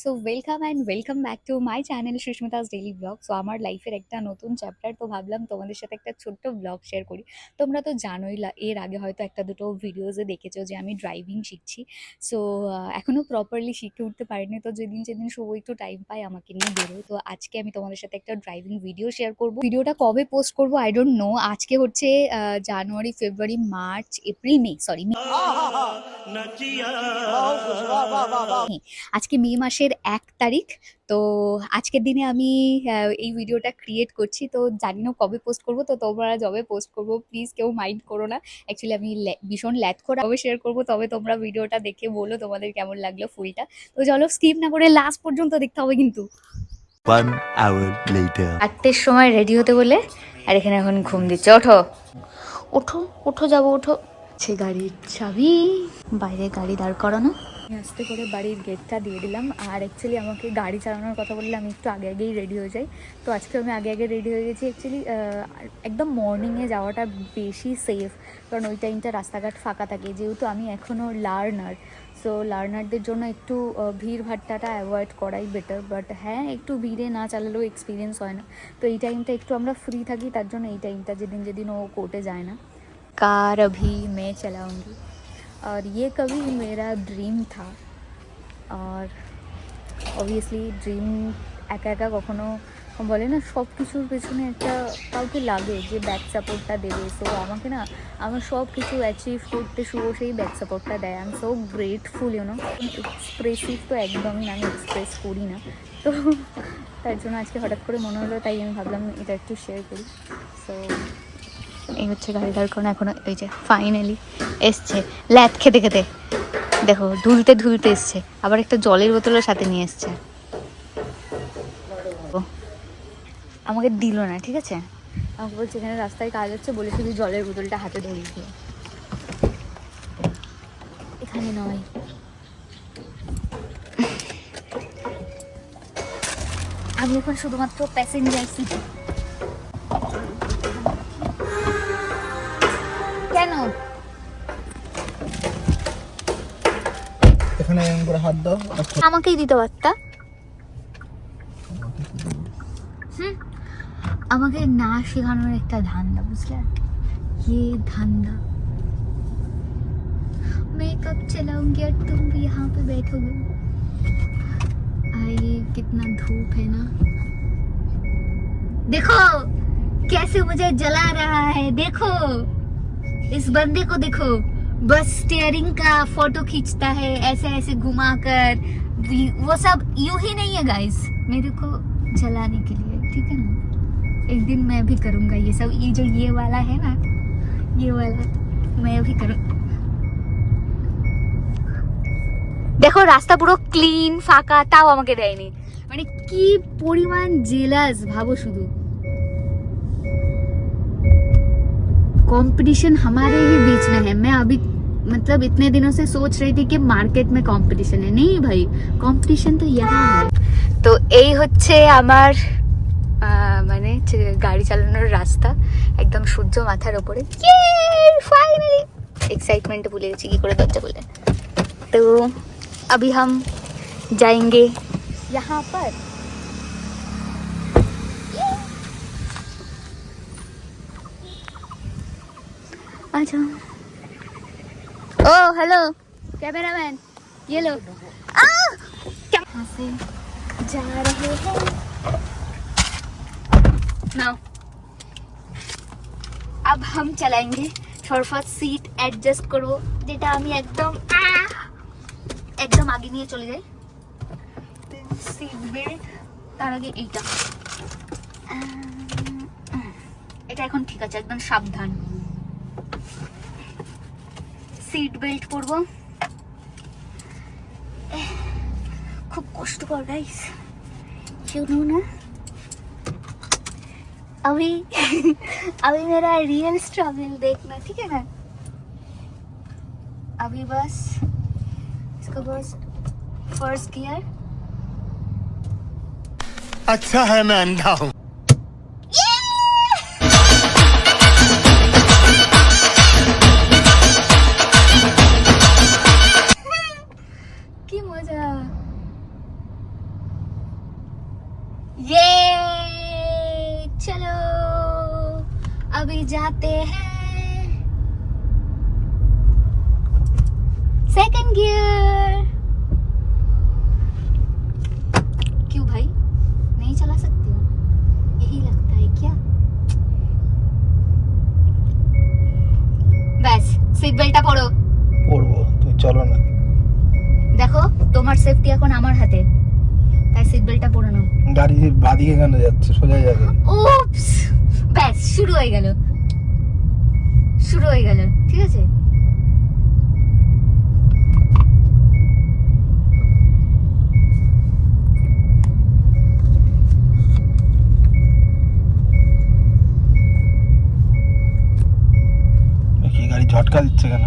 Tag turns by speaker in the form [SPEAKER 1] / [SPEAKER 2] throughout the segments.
[SPEAKER 1] So welcome and welcome back to my channel Susmita's daily blog. So আমার লাইফের একটা নতুন চ্যাপ্টার, তো ভাবলাম তোমাদের সাথে একটা ছোট্ট ব্লগ শেয়ার করি। তোমরা তো জানোই, এর আগে হয়তো একটা দুটো ভিডিওসে দেখেছো যে আমি ড্রাইভিং শিখছি। সো এখনও প্রপারলি শিখে উঠতে পারিনি, তো যেদিন যেদিন সময় একটু টাইম পাই আমাকে নিয়ে বেরোই। তো আজকে আমি তোমাদের সাথে একটা ড্রাইভিং ভিডিও শেয়ার করবো। ভিডিওটা কবে পোস্ট করবো আই ডোন্ট নো। আজকে হচ্ছে জানুয়ারি, ফেব্রুয়ারি, মার্চ, এপ্রিল, মে, সরি আজকে মে মাসের 1 তারিখ। তো আজকের দিনে আমি এই ভিডিওটা ক্রিয়েট করছি। তো জানি না কবে পোস্ট করবো, তো তোমরা যবে পোস্ট করবো প্লিজ কেউ মাইন্ড করো না। অ্যাকচুয়ালি আমি ভীষণ ল্যাট করে কবে শেয়ার করবো, তবে তোমরা ভিডিওটা দেখে বলো তোমাদের কেমন লাগলো ফুলটা। তো চলো স্কিপ না করে লাস্ট পর্যন্ত দেখতে হবে কিন্তু।
[SPEAKER 2] 1 hour later.
[SPEAKER 1] 8টের সময় রেডি হতে বলে, আর এখানে এখন ঘুম দিচ্ছে। ওঠো ওঠো ওঠো, যাবো, ওঠো। সে গাড়ির চাবি বাইরে, গাড়ি দাঁড় করানো। আস্তে করে বাড়ির গেটটা দিয়ে দিলাম। আর অ্যাকচুয়ালি আমাকে গাড়ি চালানোর কথা বললে আমি একটু আগে আগেই রেডি হয়ে যাই। তো আজকে আমি আগে আগে রেডি হয়ে গেছি। অ্যাকচুয়ালি একদম মর্নিংয়ে যাওয়াটা বেশি সেফ, কারণ ওই টাইমটা রাস্তাঘাট ফাঁকা থাকে। যেহেতু আমি এখনও লার্নার, সো লার্নারদের জন্য একটু ভিড় ভাট্টাটা অ্যাভয়েড করাই বেটার। বাট হ্যাঁ, একটু ভিড়ে না চালালেও এক্সপিরিয়েন্স হয় না। তো এই টাইমটা একটু আমরা ফ্রি থাকি, তার জন্য এই টাইমটা যেদিন যেদিন ও কোর্টে যায় না। कार अभी मैं चलाऊंगी और ये कभी मेरा ड्रीम था। और অবভিয়াসলি ড্রিম একা একা কখনো বলে না, সব কিছুর পেছনে একটা কাউকে লাগে যে ব্যাক সাপোর্টটা দেবে। সো আমাকে না, আমার সব কিছু অ্যাচিভ করতে শুভ সেই ব্যাক সাপোর্টটা দেয়। I am so grateful, you know. Expressive তো একদমই না, আমি এক্সপ্রেস করি না। তো তার জন্য আজকে হঠাৎ করে মনে হলো, তাই আমি ভাবলাম এটা একটু শেয়ার করি। সো এই হচ্ছে গাড়ি দাঁড় করানো। এখনো এই যে ফাইনালি এসছে ল্যাদ খেতে খেতে, দেখো ধুলতে ধুলতে এসছে। আবার একটা জলের বোতলের সাথে নিয়ে এসছে। আমাকে দিল না, ঠিক আছে, আমাকে বলছে এখানে রাস্তায় কাজ হচ্ছে বলে শুধু জলের বোতলটা হাতে ধরিয়ে দিল। এখানে নয়, আমি এখন শুধুমাত্র প্যাসেঞ্জার সিট। কেন
[SPEAKER 3] এখানে এরকম করে হাত দাও,
[SPEAKER 1] আমাকেই দিতে পারতা। আমাকে না শেখানোর একটা ধান্দা, বুঝলে, ये धंधा। मैं कब चलाऊंगी और तुम भी यहाँ पे बैठोगे। आए कितना धूप है ना, देखो कैसे मुझे जला रहा है। देखो इस बंदे को, देखो बस स्टीयरिंग का फोटो खींचता है ऐसे ऐसे घुमाकर। वो सब यूं ही नहीं है गाइस, मेरे को जलाने के लिए, ठीक है ना। एक दिन मैं भी करूंगा ये सब, ये जो ये वाला है ना, ये वाला मैं भी करूँ। দেখো রাস্তা পুরো ক্লিন ফাঁকা, তাও আমাকে দেয়নি। মানে কি পরিমাণ জেলাস ভাবো শুধু। कंपटीशन हमारे ही बीच में है। मैं अभी मतलब इतने दिनों से सोच रही थी कि मार्केट में कंपटीशन है, नहीं भाई, कंपटीशन तो यहाँ है। तो এই হচ্ছে আমার মানে গাড়ি চালানোর রাস্তা, একদম সূর্য মাথার ওপরে। ফাইনালি एक्साइटमेंट भूले गए की করে দরজা খুলে। तो अभी हम जाएंगे यहाँ पर। अच्छा, ओ हेलो कैमरामैन, ये लो। कहाँ से जा रहे हैं नाउ। अब हम चलाएंगे। সরফত সিট অ্যাডজাস্ট করব, যেটা আমি একদম একদম আগে নিয়ে চলে যাই। সিট বেল্ট, তার আগে এইটা, এটা এখন ঠিক আছে, একদম সাবধান। সিট বেল্ট পরব, খুব কষ্টকর গাইস, শুনো না। अभी अभी मेरा रियल स्ट्रगल देखना, ठीक है ना। अभी बस इसको बस फर्स्ट गियर।
[SPEAKER 2] अच्छा है मैं अंधा हूँ।
[SPEAKER 1] কি মজা। ये चलो अभी जाते हैं सेकंड गियर। क्यों भाई नहीं चला सकती हूँ, यही लगता है क्या? ব্যাস সিট বেল্টটা পরো।
[SPEAKER 3] পড়বো, তুমি চলো না।
[SPEAKER 1] দেখো তোমার সেফটি এখন আমার হাতে, তাই সিট বেল্টটা পরে নাও।
[SPEAKER 3] গাড়ি বাদিকে কেন যাচ্ছে, সোজা যাবে।
[SPEAKER 1] উপস, ব্যাস শুরু হয়ে গেল, শুরু হয়ে গেল। ঠিক আছে,
[SPEAKER 3] কি গাড়ি ঝটকা দিচ্ছে কেন?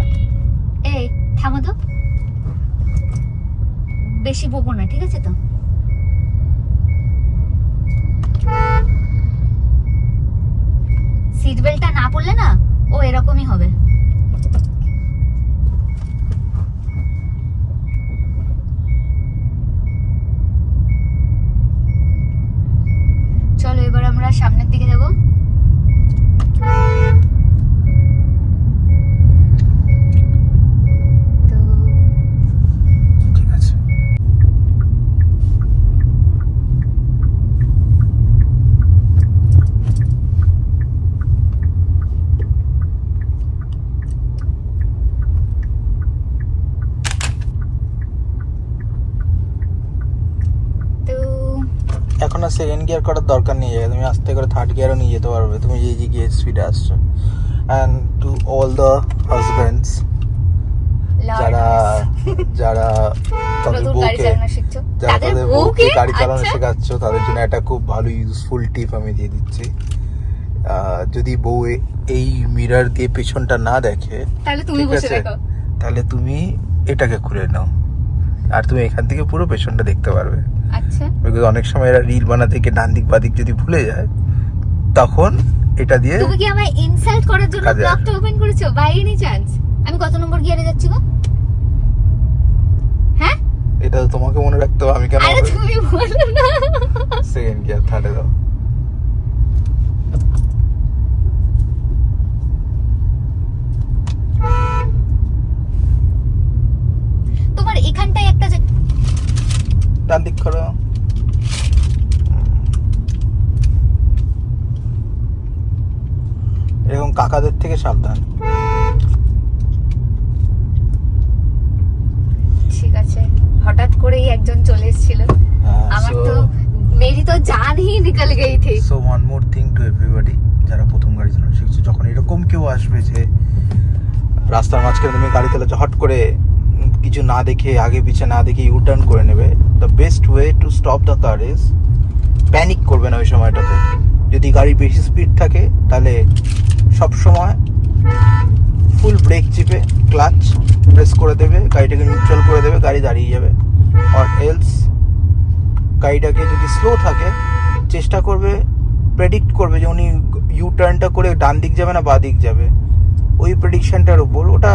[SPEAKER 1] এই থামো তো, বেশি বকো না, ঠিক আছে তো? সিট বেল্টটা না পরলে না ও এরকমই হবে। চলো এবার আমরা সামনের দিকে যাব। তো
[SPEAKER 3] ঠিক আছে।
[SPEAKER 1] তো
[SPEAKER 3] এখন আর সেকেন্ড গিয়ার করার দরকার নেই, তুমি আস্তে করে থার্ড গিয়ারও নিয়ে যেতে পারবে, তুমি যে গিয়ার স্পিডে আসছো। And to all the husbands যারা যারা তাদের
[SPEAKER 1] নতুন গাড়ি
[SPEAKER 3] বউকে
[SPEAKER 1] চালানো শিখছো,
[SPEAKER 3] যারা
[SPEAKER 1] তাদের
[SPEAKER 3] তাদের
[SPEAKER 1] বউকে
[SPEAKER 3] বউকে গাড়ি চালানো
[SPEAKER 1] আচ্ছা।
[SPEAKER 3] শেখাচ্ছ, তাদের জন্য একটা খুব ভালো ইউজফুল টিপ আমি দিয়ে দিচ্ছি। যদি বউ এই মিরর দিয়ে পেছনটা না দেখে,
[SPEAKER 1] তাহলে তুমি
[SPEAKER 3] ঠিক
[SPEAKER 1] বসে
[SPEAKER 3] আছে,
[SPEAKER 1] দেখো।
[SPEAKER 3] তাহলে তুমি এটাকে খুলে নাও, আর তুমি এখান থেকে পুরো পেছনটা দেখতে পারবে।
[SPEAKER 1] আচ্ছা,
[SPEAKER 3] বিকজ অনেক সময় এরা রিল বানাতে গিয়ে ডান দিক বাদিক যদি ভুলে যায়, তখন এটা দিয়ে
[SPEAKER 1] তুমি কি আমায় ইনসাল্ট করার জন্য
[SPEAKER 3] কাজে
[SPEAKER 1] ব্লগটা ওপেন করেছো বাই এনি চান্স? আমি কত নম্বর গিয়ারে যাচ্ছি গো? হ্যাঁ,
[SPEAKER 3] এটা তো তোমাকে মনে রাখতে হবে, আমি কেন?
[SPEAKER 1] আরে তুমি বলো না।
[SPEAKER 3] সেকেন্ড গিয়ার, থার্ডে দাও।
[SPEAKER 1] তোমার এখানটায় একটা
[SPEAKER 3] ডান দিক করো। এরকম কাকাদের থেকে সাবধান।
[SPEAKER 1] ঠিক আছে, হঠাৎ করেই একজন চলে এসেছিল, আমার তো মেরি তো জান হি নিকল গই থি।
[SPEAKER 3] So one more thing to everybody, যারা প্রথম গাড়ি চালানো শিখছে, যখন এরকম কেউ আসবে যে রাস্তার মাঝখানে তুমি গাড়ি চালাচ্ছ, হট করে কিছু না দেখে, আগে পিছে না দেখে ইউ টার্ন করে নেবে, the best way to stop the car is panic করবে না ওই সময়টাতে। যদি গাড়ি বেশি স্পিড থাকে তাহলে সব সময় ফুল ব্রেক চিপে ক্লাচ প্রেস করে দেবে, গাড়িটাকে নিউট্রাল করে দেবে, গাড়ি দাঁড়িয়ে যাবে। অর এলস গাড়িটাকে যদি স্লো থাকে, চেষ্টা করবে, প্রেডিক্ট করবে যে উনি ইউ টার্নটা করে ডান দিক যাবে না বা দিক যাবে। ওই প্রেডিকশনটার উপর ওটা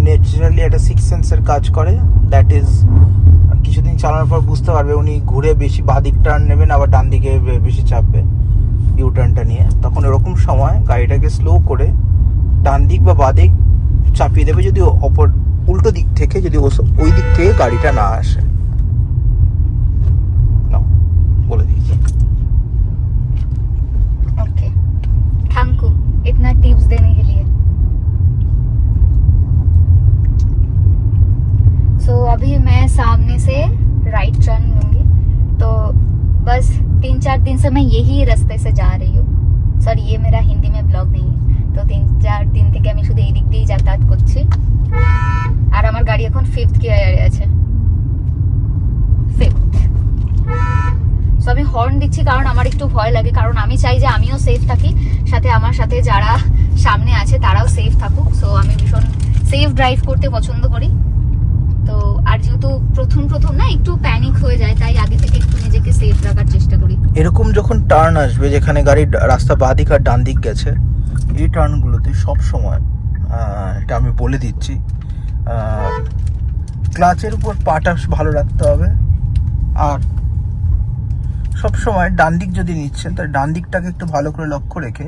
[SPEAKER 3] ন্যাচারালি একটা সিক্স সেন্সের কাজ করে। দ্যাট ইজ কিছুদিন চালানোর পর বুঝতে পারবে উনি ঘুরে বেশি বা দিক টার্ন নেবেন, আবার ডান দিকে বেশি চাপবে ইউ টার্নটা নিয়ে। তখন এরকম সময় গাড়িটাকে স্লো করে ডান দিক বা বা দিক চাপিয়ে দেবে, যদি অপর উল্টো দিক থেকে, যদি ওই দিক থেকে গাড়িটা না আসে। বলে দিয়েছি।
[SPEAKER 1] ओके, थैंक यू इतना टिप्स देने के लिए। सो अभी मैं सामने से राइट टर्न लूंगी, तो बस 3-4 दिन से मैं यही रास्ते से जा रही हूँ। सॉरी, ये मेरा हिंदी में ब्लॉग नहीं है, तो 3-4 दिन থেকে আমি শুধু এই দিক দিয়েই যাতায়াত করছি। আর আমার গাড়ি এখন 5th গিয়ারে আছে, 5th। সো আমি হর্ন দিচ্ছি কারণ আমার একটু ভয় লাগে, কারণ আমি চাই যে আমিও সেফ থাকি, সাথে আমার সাথে যারা সামনে আছে তারাও সেফ থাকুক। সো আমি ভীষণ সেফ ড্রাইভ করতে পছন্দ করি। তো আর যেহেতু প্রথম না একটু প্যানিক হয়ে যায়, তাই আগে থেকে একটু নিজেকে সেফ রাখার চেষ্টা করি।
[SPEAKER 3] এরকম যখন টার্ন আসবে যেখানে গাড়ির রাস্তা বাঁ দিক আর ডান দিক গেছে, এই টার্নগুলোতে সব সময় এটা আমি বলে দিচ্ছি, ক্লাচের উপর পাটা ভালো রাখতে হবে, আর সবসময় ডান দিক যদি নিচ্ছেন তাহলে ডান দিকটাকে একটু ভালো করে লক্ষ্য রেখে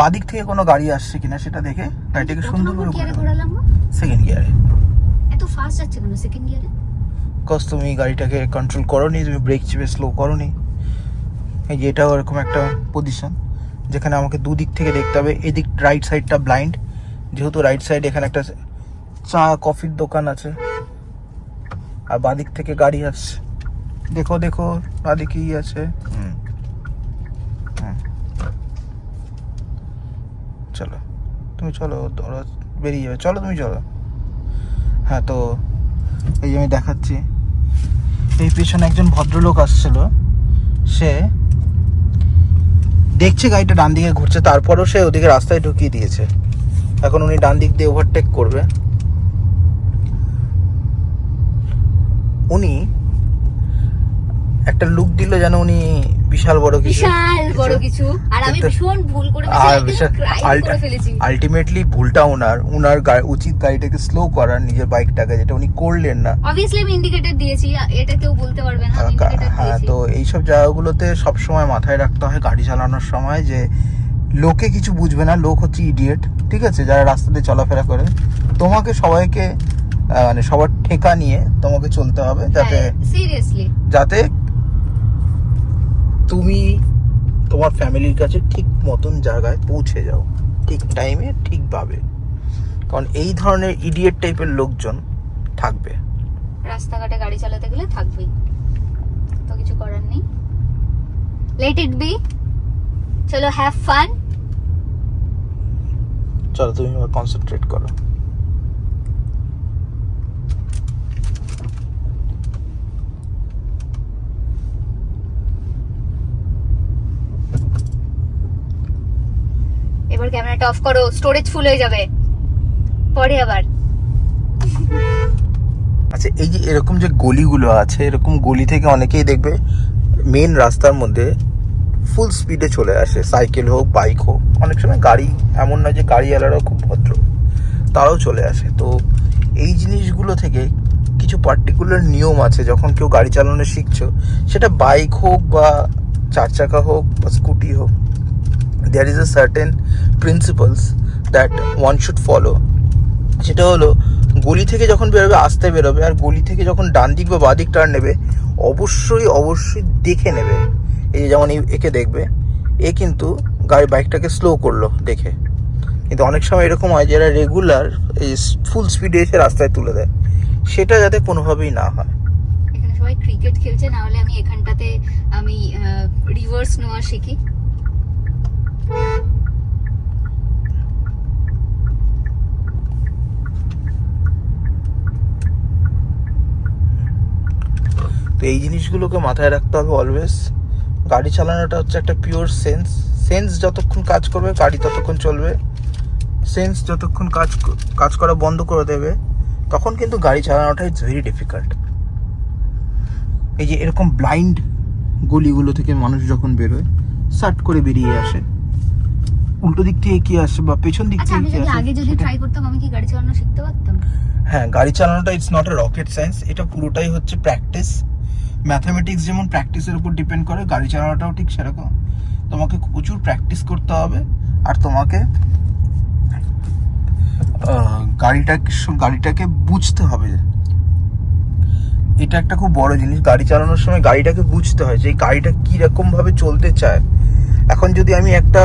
[SPEAKER 3] বাদিক থেকে কোনো গাড়ি আসছে কিনা সেটা দেখে গাড়িটাকে সুন্দর করে
[SPEAKER 1] ঘোরালাম
[SPEAKER 3] সেকেন্ড গিয়ারে।
[SPEAKER 1] এত ফাস্ট যাচ্ছে কেন সেকেন্ড গিয়ারে?
[SPEAKER 3] বিকজ তুমি গাড়িটাকে কন্ট্রোল করোনি, তুমি ব্রেক চেপে স্লো করোনি। এই যে এটাও এরকম একটা পজিশন যেখানে আমাকে দুদিক থেকে দেখতে হবে। এদিক রাইট সাইডটা ব্লাইন্ড, যেহেতু রাইট সাইড এখানে একটা চা কফির দোকান আছে আর বাদিক থেকে গাড়ি আসছে। দেখো দেখো বাদিকে কি আছে। চলো তুমি চলো, ওরা বেরিয়ে যাবে, চলো তুমি চলো। হ্যাঁ, তো এই যে আমি দেখাচ্ছি, এই পেছনে একজন ভদ্রলোক আসছিল, সে দেখছে গাড়িটা ডান দিকে ঘুরছে, তারপরও সে ওদিকে রাস্তায় ঢুকিয়ে দিয়েছে। এখন উনি ডান দিক দিয়ে ওভারটেক করবে। উনি একটা লুক দিল যেন উনি বিশাল বড়
[SPEAKER 1] কিছু, আর আমি ভীষণ ভুল করে ফেলেছি।
[SPEAKER 3] আলটিমেটলি ভুলটা উনার উচিত গাড়িটাকে স্লো করার, নিজের বাইকটাকে, যেটা উনি করলেন না।
[SPEAKER 1] অবভিয়াসলি আমি ইন্ডিকেটর দিয়েছি, এটা কেউ বলতে পারবে না।
[SPEAKER 3] হ্যাঁ, তো এইসব জায়গাগুলোতে সব সময় মাথায় রাখতে হয় গাড়ি চালানোর সময় যে লোকে কিছু বুঝবে না, লোক হচ্ছে ইডিয়েট, ঠিক আছে, যারা রাস্তাতে চলাফেরা করে। তোমাকে সবাইকে মানে সবার ঠেকা নিয়ে তোমাকে চলতে হবে, যাতে
[SPEAKER 1] সিরিয়াসলি
[SPEAKER 3] যাতে তুমি তোমার ফ্যামিলির কাছে ঠিক মতন জায়গায় পৌঁছে যাও, ঠিক টাইমে ঠিকভাবে। কারণ এই ধরনের ইডিয়েট টাইপের লোকজন থাকবে
[SPEAKER 1] রাস্তাঘাটে, গাড়ি চালাতে গেলে থাকবেই, তো কিছু করার নেই। লেট ইট বি, চলো হ্যাভ ফান।
[SPEAKER 3] চলো তুমি এবার কনসেন্ট্রেট করো।
[SPEAKER 1] এবার ক্যামেরাটা অফ করো, স্টোরেজ ফুল হয়ে যাবে পরে আবার।
[SPEAKER 3] আচ্ছা, এই যে এরকম যে গলিগুলো আছে, এরকম গলি থেকে অনেকেই দেখবে মেন রাস্তার মধ্যে ফুল স্পিডে চলে আসে, সাইকেল হোক বাইক হোক। অনেক সময় গাড়ি, এমন নয় যে গাড়িওয়ালারাও খুব ভদ্র, তারাও চলে আসে। তো এই জিনিসগুলো থেকে কিছু পার্টিকুলার নিয়ম আছে যখন কেউ গাড়ি চালানো শিখছো, সেটা বাইক হোক বা চার চাকা হোক বা স্কুটি হোক। There is a certain principles that one should follow. সেটা হলো গলি থেকে যখন বেরোবে আস্তে বেরোবে, আর গলি থেকে যখন ডান দিক বা বাঁ দিক টার্ন নেবে অবশ্যই দেখে নেবে। এই যে যেমন একে দেখবে, এ কিন্তু বাইকটাকে স্লো করলো দেখে, কিন্তু অনেক সময় এরকম হয় যারা রেগুলার এই ফুল স্পিডে এসে রাস্তায় তুলে দেয়, সেটা যাতে কোনোভাবেই না হয়।
[SPEAKER 1] এখানে সবাই ক্রিকেট খেলছে, না হলে আমি এখানটাতে আমি রিভার্স নেওয়া শিখি।
[SPEAKER 3] তো এই জিনিসগুলোকে মাথায় রাখতে হবে অলওয়েজ। গাড়ি চালানোটা হচ্ছে একটা পিওর সেন্স যতক্ষণ কাজ করবে গাড়ি ততক্ষণ চলবে। সেন্স যতক্ষণ কাজ করা বন্ধ করে দেবে তখন কিন্তু গাড়ি চালানোটা ইটস ভেরি ডিফিকাল্ট। এই যে এরকম ব্লাইন্ড গলিগুলো থেকে মানুষ যখন বেরোয়, সাট করে বেরিয়ে আসে, উল্টো দিক থেকে কি আসে বা পেছন দিক থেকে কি আসে।
[SPEAKER 1] আগে যদি ট্রাই করতাম আমি কি গাড়ি চালানো শিখতে পারতাম?
[SPEAKER 3] হ্যাঁ, গাড়ি চালানোটা it's not a rocket science, এটা পুরোটাই হচ্ছে প্র্যাকটিস। ম্যাথামেটিক্স যেমন প্র্যাকটিসের উপর ডিপেন্ড করে, গাড়ি চালানোটাও ঠিক সেরকম। তোমাকে প্রচুর প্র্যাকটিস করতে হবে, আর তোমাকে গাড়িটাকে বুঝতে হবে। এটা একটা খুব বড় জিনিস, গাড়ি চালানোর সময় গাড়িটাকে বুঝতে হয় যে এই গাড়িটা কীরকম ভাবে চলতে চায়। এখন যদি আমি একটা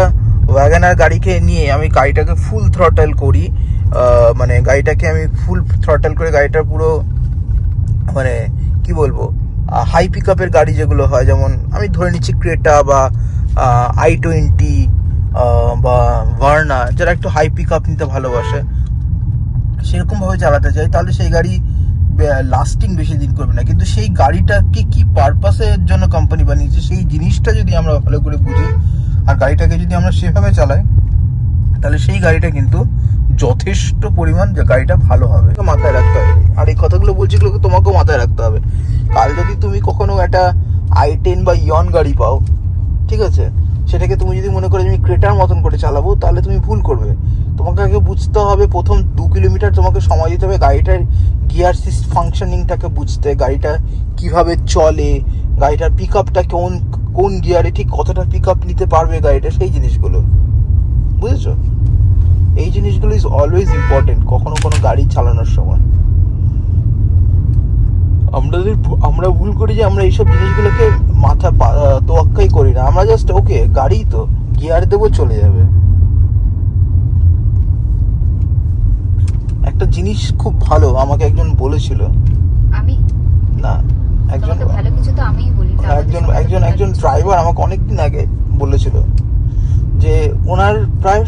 [SPEAKER 3] ওয়াগনার গাড়িকে নিয়ে আমি গাড়িটাকে ফুল থ্রটল করি, মানে গাড়িটাকে আমি ফুল থ্রটল করে গাড়িটা পুরো মানে কি বলবো হাই পিক আপের গাড়ি যেগুলো হয়, যেমন আমি ধরে নিচ্ছি ক্রেটা বা i20 বা ভার্না, যারা একটু হাই পিক আপ নিতে ভালোবাসে, সেরকমভাবে চালাতে চাই, তাহলে সেই গাড়ি লাস্টিং বেশি দিন করবে না। কিন্তু সেই গাড়িটাকে কি পারপাসের জন্য কোম্পানি বানিয়েছে সেই জিনিসটা যদি আমরা ভালো করে বুঝি আর গাড়িটাকে যদি আমরা সেভাবে চালাই, তাহলে সেই গাড়িটা কিন্তু যথেষ্ট পরিমাণ যে গাড়িটা ভালো হবে, মাথায় রাখতে হবে। আর এই কথাগুলো বলছি, এগুলোকে তোমাকেও মাথায় রাখতে হবে। কাল যদি তুমি কখনো একটা i10 বা ইয়ন গাড়ি পাও, ঠিক আছে, সেটাকে তুমি যদি মনে করো আমি ক্রেটার মতন করে চালাবো, তাহলে তুমি ভুল করবে। তোমাকে আগে বুঝতে হবে, প্রথম 2 কিলোমিটার তোমাকে সময় দিতে হবে গাড়িটার গিয়ার ফাংশনিংটাকে বুঝতে, গাড়িটা কিভাবে চলে, গাড়িটার পিক আপটা কোন গিয়ারে ঠিক কতটা পিক আপ নিতে পারবে গাড়িটা, সেই জিনিসগুলো বুঝেছো। এই জিনিসগুলো ইজ অলওয়েজ ইম্পর্টেন্ট কখনো কোনো গাড়ি চালানোর সময়। আমরা ভুল করি যে আমরা এইসব জিনিসগুলোকে মাথা তোয়াক্কাই করি না। আমরা জাস্ট ওকে গাড়ি তো গিয়ার দেবো চলে যাবে। একটা জিনিস খুব ভালো আমাকে একজন বলেছিল,
[SPEAKER 1] আমি
[SPEAKER 3] না একজন
[SPEAKER 1] তোমাকে ভালো কিছু তো আমিই বলি,
[SPEAKER 3] একজন ড্রাইভার আমাকে অনেকদিন আগে বলেছিল যে ওনার প্রায়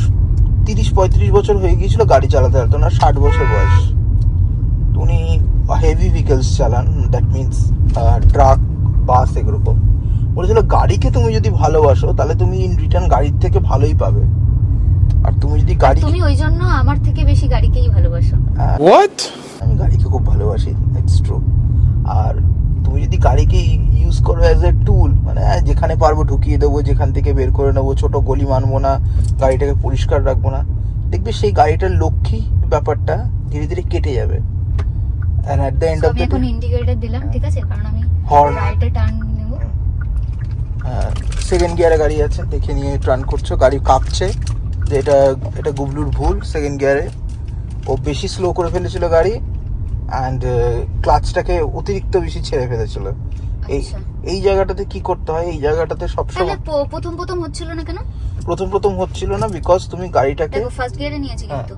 [SPEAKER 3] 30-35 বছর হয়ে গিয়েছিল গাড়ি চালাতে চালাতে, ওনার 60 বছর বয়স। উনি হেভি ভেহিকলস চালান, দ্যাট মিনস ট্রাক, বাস এরকম। বলেছিল গাড়িকে তুমি যদি ভালোবাসো তাহলে তুমি ইন রিটার্ন গাড়ির থেকে ভালোই পাবে। আর তুমি যদি গাড়ি,
[SPEAKER 1] তুমি ওই জন্য আমার থেকে বেশি গাড়িকেই ভালোবাসো।
[SPEAKER 3] হোয়াট? আমি গাড়িকে খুব ভালোবাসি, ইটস ট্রু। আর তুমি যদি গাড়িকে ইউজ করো অ্যাজ এ টুল, মানে যেখানে পারবো ঢুকিয়ে দেবো, যেখান থেকে বের করে নেবো, ছোট গলি মানবো না, গাড়িটাকে পরিষ্কার রাখবো না, দেখবে সেই গাড়িটার লক্ষ্মী ব্যাপারটা ধীরে ধীরে কেটে যাবে। And at the end of
[SPEAKER 1] আমি
[SPEAKER 3] the
[SPEAKER 1] এখন
[SPEAKER 3] day,
[SPEAKER 1] ইন্ডিকেটর দিলাম, ঠিক আছে, কারণ আমি
[SPEAKER 3] Horn.
[SPEAKER 1] রাইটে টার্ন নেব।
[SPEAKER 3] সেকেন্ড গিয়ারে গাড়ি আছে, দেখে নিয়ে টার্ন করছো, গাড়ি কাঁপছে যে এটা গুবলুর ভুল। সেকেন্ড গিয়ারে ও বেশি স্লো করে ফেলেছিল গাড়ি, অ্যান্ড ক্লাচটাকে অতিরিক্ত বেশি ছেড়ে ফেলেছিল। এই জায়গাটাতে কি করতে হয়, এই জায়গাটাতে সবসময়
[SPEAKER 1] প্রথম হচ্ছিল না কেন?
[SPEAKER 3] প্রথম হচ্ছিল না বিকজ তুমি গাড়িটাকে
[SPEAKER 1] ফার্স্ট গিয়ারে নিয়েছি, কিন্তু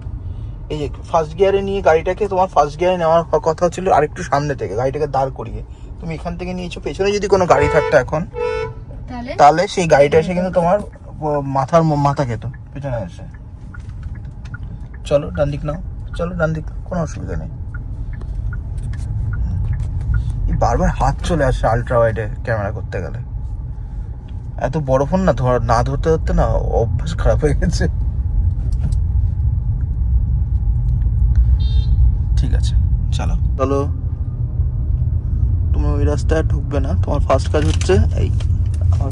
[SPEAKER 3] এই যে ফার্স্ট গিয়ারে নিয়ে গাড়িটাকে, তোমার ফার্স্ট গিয়ারে নেওয়ার কথা ছিল আরেকটু সামনে থেকে, গাড়িটাকে দাঁড় করিয়ে তুমি এখান থেকে নিয়েছো। পেছনে যদি কোনো গাড়ি থাকতো এখন, তাহলে সেই গাড়িটা এসে কিন্তু তোমার মাথা খেত পেছনে এসে। চলো ডান দিক নাও, চলো ডান দিক, কোনো অসুবিধা নেই। বারবার হাত চলে আসে আলট্রা ওয়াইডে ক্যামেরা করতে গেলে। এত বড় ফোন না ধরতে ধরতে না অভ্যাস খারাপ হয়ে গেছে। ঠিক আছে চলো তুমি ওই রাস্তায় ঢুকবে না, তোমার ফার্স্ট কাজ হচ্ছে এই আমার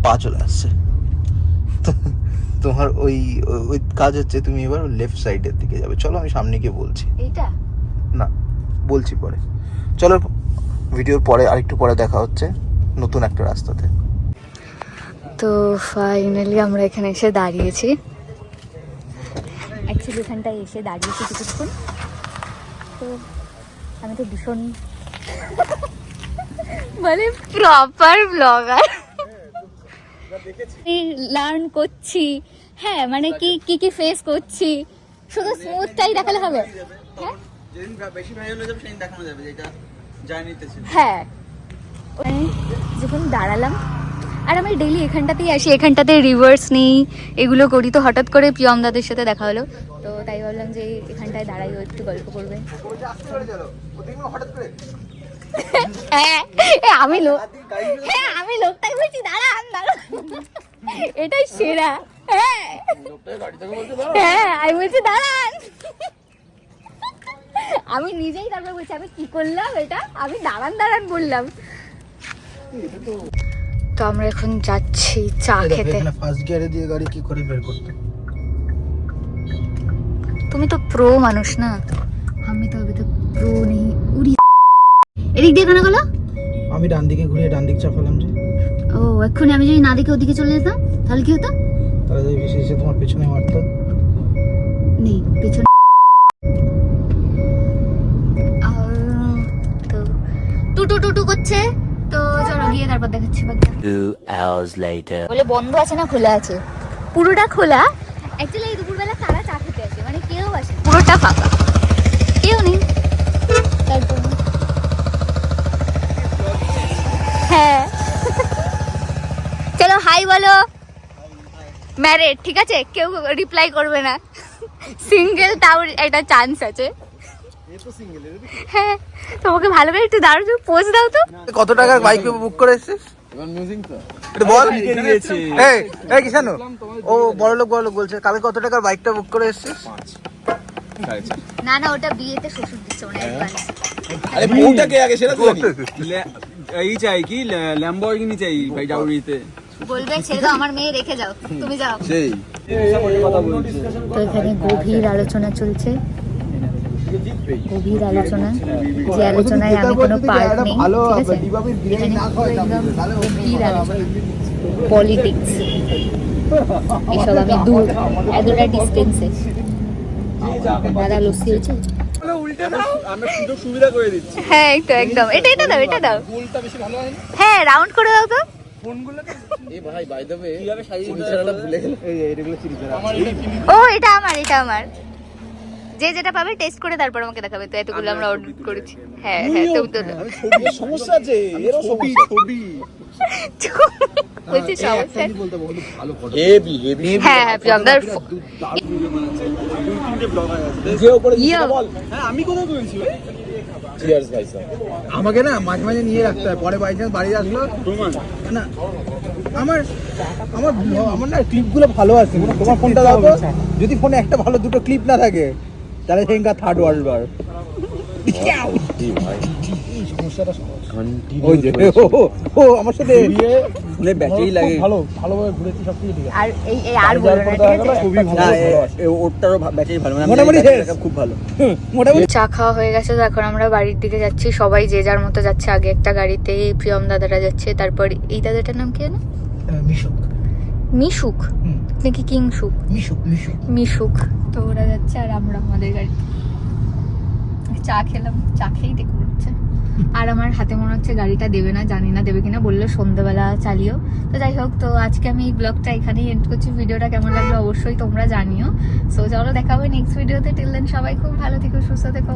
[SPEAKER 3] পা চলে আসছে, তোমার ওই কাজ হচ্ছে তুমি এবার লেফট সাইডের দিকে যাবে। চলো আমি সামনে গিয়ে বলছি।
[SPEAKER 1] এইটা
[SPEAKER 3] না বলছি পরে, চলো ভিডিওর পরে আরেকটু পরে দেখা হচ্ছে নতুন একটা রাস্তাতে।
[SPEAKER 1] তো ফাইনালি আমরা এখানে এসে দাঁড়িয়েছি। অ্যাকচুয়ালি এখানটায় এসে দাঁড়িয়েছি কিছুক্ষণ। তো আমি তো ভীষণ মানে প্রপার ব্লগার লার্ন করছি। হ্যাঁ মানে কি ফেস করছি, শুধু স্মুথটাই দেখালে হবে। হ্যাঁ
[SPEAKER 3] যেদিন বেশি ভাইরাল হয়ে যাবে সেদিন দেখানো যাবে যেটা জার্নিতে ছিল।
[SPEAKER 1] হ্যাঁ যখন দাঁড়ালাম, আর আমি ডেইলি এখানটাতেই আসি, এখানটাতে রিভার্স নেই, এগুলো করি। তো হঠাৎ করে প্রিয়ম দাদের সাথে দেখা হলো, তো তাই ভাবলাম যে এখানটায় দাঁড়াই, ও একটু গল্প করবে। হ্যাঁ আমি লোকটাই বলছি দাঁড়ান, এটাই সেরা। হ্যাঁ আমি বলছি দাঁড়ান, আমি নিজেই তারপর বলছি আমি কি করলাম, এটা আমি দাঁড়ান বললাম। তো আমরা এখন যাচ্ছি চা খেতে।
[SPEAKER 3] ফার্স্ট গিয়ারে দিয়ে গাড়ি কি করে বের করতে?
[SPEAKER 1] তুমি তো প্রো মানুষ না, আমি তো अभी तो প্রো নেই। উড়ি এদিক দিয়ে কেন গেল?
[SPEAKER 3] আমি ডান দিকে ঘুরে ডান দিক চাপালাম যে।
[SPEAKER 1] ও এক্ষুনি আমি যদি না দিকে ওদিকে চলে যেতাম তাহলে কি হতো?
[SPEAKER 3] তাহলে যদি বেশি এসে তোমার পেছনে মারতো।
[SPEAKER 1] নেই পেছনে। তো টুটু করছে, তো চলো গিয়ে তারপর দেখাচ্ছি বাকিটা।
[SPEAKER 2] 2 hours later.
[SPEAKER 1] বলে বন্ধ আছে না খোলা আছে? পুরোটা খোলা। অ্যাকচুয়ালি এই দুপুরবেলা তারা চা খেতে আসে, মানে কেউ আসে, পুরোটা ফাঁকা, কেউ নেই। তারপর হ্যাঁ চলো হাই বলো। ম্যারেড, ঠিক আছে, কেউ রিপ্লাই করবে না, সিঙ্গেল তাও একটা চান্স আছে। হ্যাঁ তোমাকে ভালো করে একটু দাঁড়াও, তুমি পোজ দাও তো।
[SPEAKER 3] কত টাকার বাইক বুক করে এসেছিস? এটা বল। এই কিষানু, ও বড়লোক বলছে কালকে কত টাকার বাইকটা বুক করে এসেছিস?
[SPEAKER 1] না ওটা বিয়েতে শ্বশুর দিচ্ছে ওটা অ্যাডভান্স।
[SPEAKER 4] আরে বউটা কে আগে সেটা তো জানি। এই চাই কি ল্যাম্বরগিনি চাই ভাই ডাউরিতে।
[SPEAKER 1] বলবে ছেড়ে দাও আমার মেয়ে, রেখে যাও, তুমি যাও।
[SPEAKER 4] সেই
[SPEAKER 1] তো এখানে গভীর আলোচনা চলছে। গভীর আলোচনা, যে আলোচনায় আমি কোনো পার্ট নেই, ঠিক আছে? এখানে পুরো একদম গভীর আলোচনা, পলিটিক্স, এসব আমি দূর, এতটা ডিস্টেন্সে। দাদা লস্যি হয়েছে?
[SPEAKER 4] আমরা সুযোগ সুবিধা করে দিচ্ছি।
[SPEAKER 1] হ্যাঁ এই তো একদম, এটা দাও, এটা দাও।
[SPEAKER 3] গোলটা বেশি ভালো হয় না
[SPEAKER 1] হ্যাঁ রাউন্ড করে দাও তো।
[SPEAKER 3] ফোনগুলো এই ভাই বাই দ্য ওয়ে কিভাবে সাজিয়ে ভুলে গেল। এই এগুলো চিনি আমার
[SPEAKER 1] ও এটা আমার, এটা আমার। যে যেটা পাবে টেস্ট করে তারপর আমাকে দেখাবে। তো এতগুলো আমরা অর্ডার করেছি। হ্যাঁ হ্যাঁ তুমি তো
[SPEAKER 3] ছবি সমস্যা আছে এরও ছবি
[SPEAKER 1] বলছি সমস্যা।
[SPEAKER 3] বলতে বহুত ভালো ফটো হেভি হেভি
[SPEAKER 1] হ্যাঁ হ্যাঁ জগদার
[SPEAKER 3] যে উপরে
[SPEAKER 1] ইয়া।
[SPEAKER 3] বল।
[SPEAKER 4] হ্যাঁ আমি কোথায় করেছি ভাই?
[SPEAKER 3] Cheers guys. আমাকে না মাঝে মাঝে নিয়ে রাখতে হয়, পরে বাই চান্স বাড়ি আসলো
[SPEAKER 4] প্রমাণ
[SPEAKER 3] না আমার আমার আমার না ক্লিপগুলো ভালো আছে। তোমার ফোনটা দাও তো, যদি ফোনে একটা ভালো দুটো ক্লিপ না থাকে তাহলে সেঙ্গা থার্ড ওয়ার্ল্ড ওয়ার। ওই যে ও আমার সাথে ফোনে ব্যাটারি লাগে ভালো ভালোভাবে ঘুরেছি সব কিছু ঠিক আছে।
[SPEAKER 1] আর এই আর বলো না, ঠিক আছে?
[SPEAKER 3] খুবই ভালো
[SPEAKER 4] ওরটারও ব্যাটারি ভালো মানে
[SPEAKER 3] মোটামুটি
[SPEAKER 4] খুব ভালো।
[SPEAKER 3] মোটামুটি
[SPEAKER 1] চা খাওয়া হয়ে গেছে, তো এখন আমরা বাড়ির দিকে যাচ্ছি। সবাই যে যার মতো যাচ্ছে। আগে একটা গাড়িতে প্রিয়ম দাদারা যাচ্ছে, তারপর এই দাদাটার নাম কি জানো?
[SPEAKER 3] মিশুক
[SPEAKER 1] মিশুক নাকি কিংশুক?
[SPEAKER 3] মিশুক মিশুক
[SPEAKER 1] মিশুক। তো ওরা যাচ্ছে আর আমরা আমাদের গাড়ি। চা খেলাম, চা খেয়েই দেখে উঠছে। আর আমার হাতে মনে হচ্ছে গাড়িটা দেবে না, জানি না দেবে কিনা, বললো সন্ধ্যাবেলা চালিও। তো যাই হোক, তো আজকে আমি এই ব্লগটা এখানেই এন্ড করছি। ভিডিওটা কেমন লাগলো অবশ্যই তোমরা জানিও। সো চলো দেখা হবে নেক্সট ভিডিওতে। টিল দেন সবাই খুব ভালো থেকো, সুস্থ থেকো।